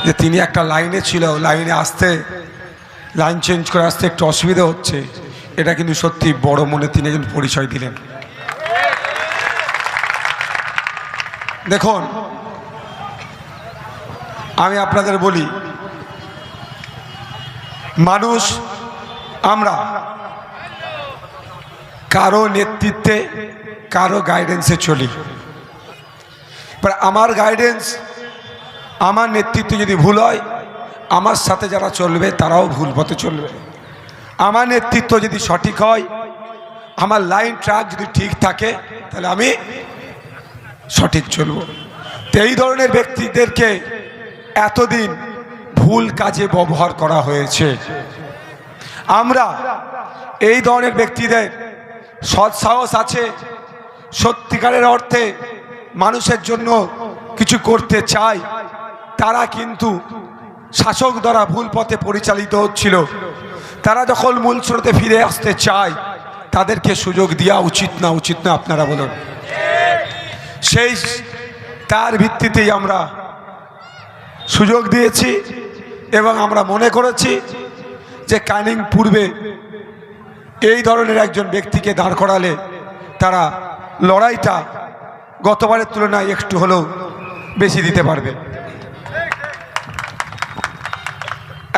যে তিনি একটা লাইনে ছিল, লাইনে আসতে, লাইন চেঞ্জ করে আসতে একটু অসুবিধা হচ্ছে, এটা কিন্তু সত্যি বড় মনে তিনি একজন পরিচয় দিলেন। দেখুন, আমি আপনাদের বলি, মানুষ আমরা কারো নেতৃত্বে, কারো গাইডেন্সে চলি। আমার গাইডেন্স, আমার নেতৃত্ব যদি ভুল হয়, আমার সাথে যারা চলবে তারাও ভুল পথে চলবে। আমার নেতৃত্ব যদি সঠিক হয়, আমার লাইন ট্র্যাক যদি ঠিক থাকে, তাহলে আমি সঠিক চলব। তো এই ধরনের ব্যক্তিদেরকে এতদিন ভুল কাজে ব্যবহার করা হয়েছে। আমরা এই ধরনের ব্যক্তিদের সৎসাহস আছে, সত্যিকারের অর্থে মানুষের জন্য কিছু করতে চায়, তারা কিন্তু শাসক দ্বারা ভুল পথে পরিচালিত হচ্ছিল। তারা যখন মূল স্রোতে ফিরে আসতে চায়, তাদেরকে সুযোগ দেওয়া উচিত না, উচিত না? আপনারা বলুন। সেই তার ভিত্তিতেই আমরা সুযোগ দিয়েছি এবং আমরা মনে করেছি যে ক্যানিং পূর্বে এই ধরনের একজন ব্যক্তিকে দাঁড় করালে তারা লড়াইটা গতবারের তুলনায় একটু হলেও বেশি দিতে পারবে।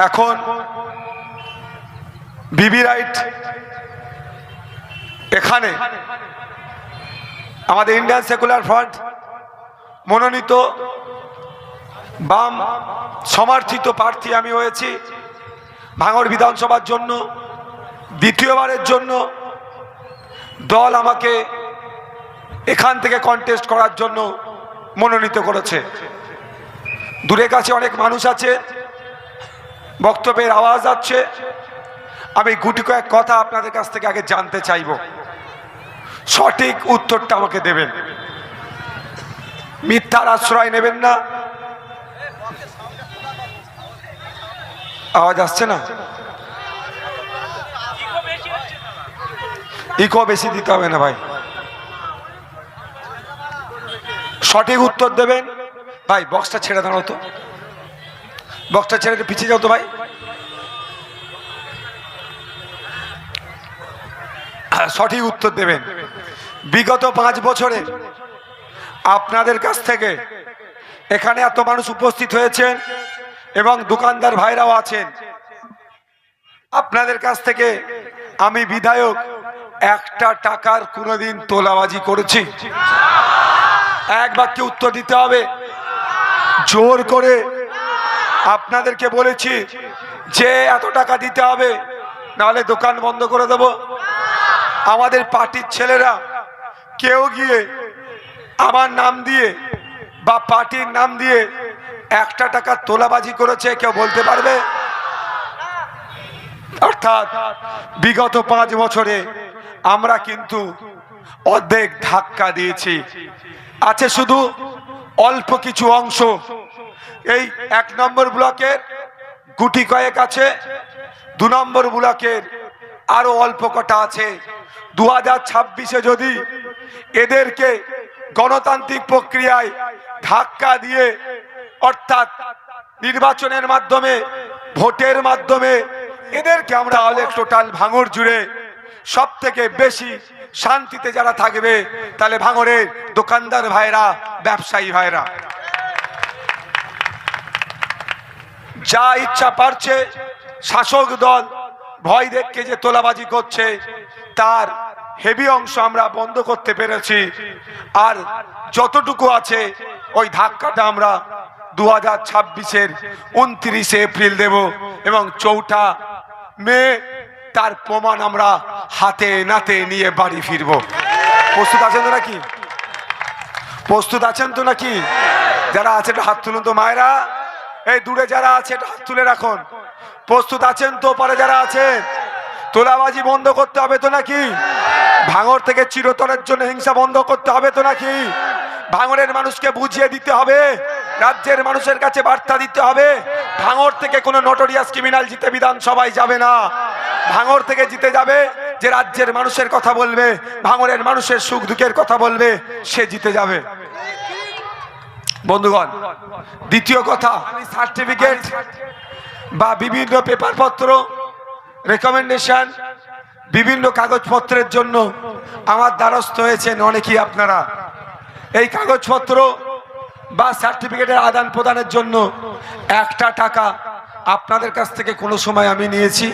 এখন বিবি রাইট এখানে আমাদের ইন্ডিয়ান সেকুলার ফ্রন্ট মনোনীত বাম সমর্থিত প্রার্থী আমি হয়েছি। ভাঙড় বিধানসভার জন্য দ্বিতীয়বারের জন্য দল আমাকে এখান থেকে কন্টেস্ট করার জন্য মনোনীত করেছে। দূরে কাছে অনেক মানুষ আছে, বক্তব্যের আওয়াজ আছে। আমি গুটি কয়েক কথা আপনাদের কাছ থেকে আগে জানতে চাইব, সঠিক উত্তরটা আমাকে দেবেন, মিথ্যার আশ্রয় নেবেন না। আওয়াজ আসছে না? ইকো বেশি দিতে হবে না ভাই, সঠিক উত্তর দেবেন। ভাই বক্সটা ছেড়ে দাঁড়াও তো, বক্সটা ছেড়ে পিছিয়ে যাও তো ভাই। সঠিক উত্তর দেবেন। বিগত 5 বছরে আপনাদের কাছ থেকে এখানে এত মানুষ উপস্থিত হয়েছেন এবং দোকানদার ভাইরাও আছেন, আপনাদের কাছ থেকে আমি বিধায়ক একটা টাকার কোনোদিন তোলাবাজি করেছি? এক বাক্যে উত্তর দিতে হবে। জোর করে আপনাদেরকে বলেছি যে এত টাকা দিতে হবে, নাহলে দোকান বন্ধ করে দেব? আমাদের পার্টির ছেলেরা কেউ গিয়ে আমার নাম দিয়ে বা পার্টির নাম দিয়ে একটা টাকা তোলাবাজি করেছে কেউ বলতে পারবে? অর্থাৎ বিগত 5 বছরে আমরা কিন্তু অর্ধেক ধাক্কা দিয়েছি। আছে শুধু অল্প কিছু অংশ, এই 1 নম্বর ব্লকের গুটি কয়েক আছে, 2 নম্বর ব্লকের আরো অল্প কটা আছে। 2026-এ যদি এদেরকে গণতান্ত্রিক প্রক্রিয়ায় ধাক্কা দিয়ে, অর্থাৎ নির্বাচনের মাধ্যমে, ভোটের মাধ্যমে এদেরকে আমরা, তাহলে টোটাল ভাঙড় জুড়ে সব থেকে বেশি শান্তিতে যারা থাকবে, তাহলে ভাঙড়ের দোকানদার ভাইরা, ব্যবসায়ী ভাইরা। যা ইচ্ছা পারছে শাসক দল ভয় দেখে যে তোলাবাজি করছে, তার হেভি অংশ আমরা বন্ধ করতে পেরেছি। আর যতটুকু আছে ওই ধাক্কাটা আমরা 2026-এর 29 এপ্রিল দেব এবং 4 মে তার প্রমাণ আমরা হাতে নাতে নিয়ে বাড়ি ফিরব। প্রস্তুত আছেন তো নাকি? প্রস্তুত আছেন তো নাকি? যারা আছে হাত তুলুন তো মায়েরা, এই দূরে যারা আছে হাত তুলে রাখুন। প্রস্তুত আছেন তো? পরে যারা আছে, তোলাবাজি বন্ধ করতে হবে তো নাকি? ভাঙড় থেকে চিরতরের জন্য হিংসা বন্ধ করতে হবে তো নাকি? ভাঙড়ের মানুষকে বুঝিয়ে দিতে হবে, রাজ্যের মানুষের কাছে বার্তা দিতে হবে, ভাঙড় থেকে কোনো নটোরিয়াস ক্রিমিনাল জিতে বিধানসভায় যাবে না। ভাঙড় থেকে জিতে যাবে যে রাজ্যের মানুষের কথা বলবে, ভাঙড়ের মানুষের সুখ দুঃখের কথা বলবে, সে জিতে যাবে। বন্ধুগণ, দ্বিতীয় কথা, আমি সার্টিফিকেট বা বিভিন্ন পেপারপত্র, রেকমেন্ডেশন, বিভিন্ন কাগজপত্রের জন্য আমার দ্বারস্থ হয়েছেন অনেকেই আপনারা। এই কাগজপত্র বা সার্টিফিকেটের আদান প্রদানের জন্য একটা টাকা আপনাদের কাছ থেকে কোনো সময় আমি নিয়েছি?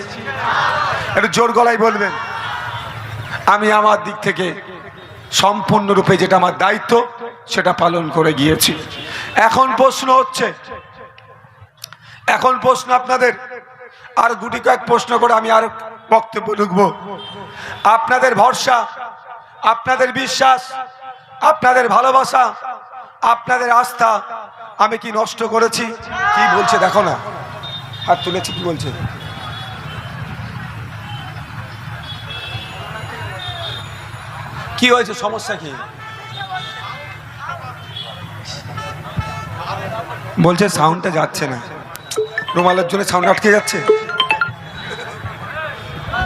একটু জোর গলায় বলবেন। আমি আমার দিক থেকে সম্পূর্ণরূপে যেটা আমার দায়িত্ব সেটা পালন করে গিয়েছি। এখন প্রশ্ন আপনাদের, আর গুটি কয়েক প্রশ্ন করে আমি আর বক্তব্য ঢুকবো। আপনাদের ভরসা, আপনাদের বিশ্বাস, আপনাদের ভালোবাসা, আপনাদের আস্থা আমি কি নষ্ট করেছি? কি বলছে দেখো না, হাত তুলেছি, কি বলছে? কি হয়েছে, সমস্যা কি? বলছে সাউন্ডটা যাচ্ছে না, রুমালের জন্য সাউন্ড আটকে যাচ্ছে।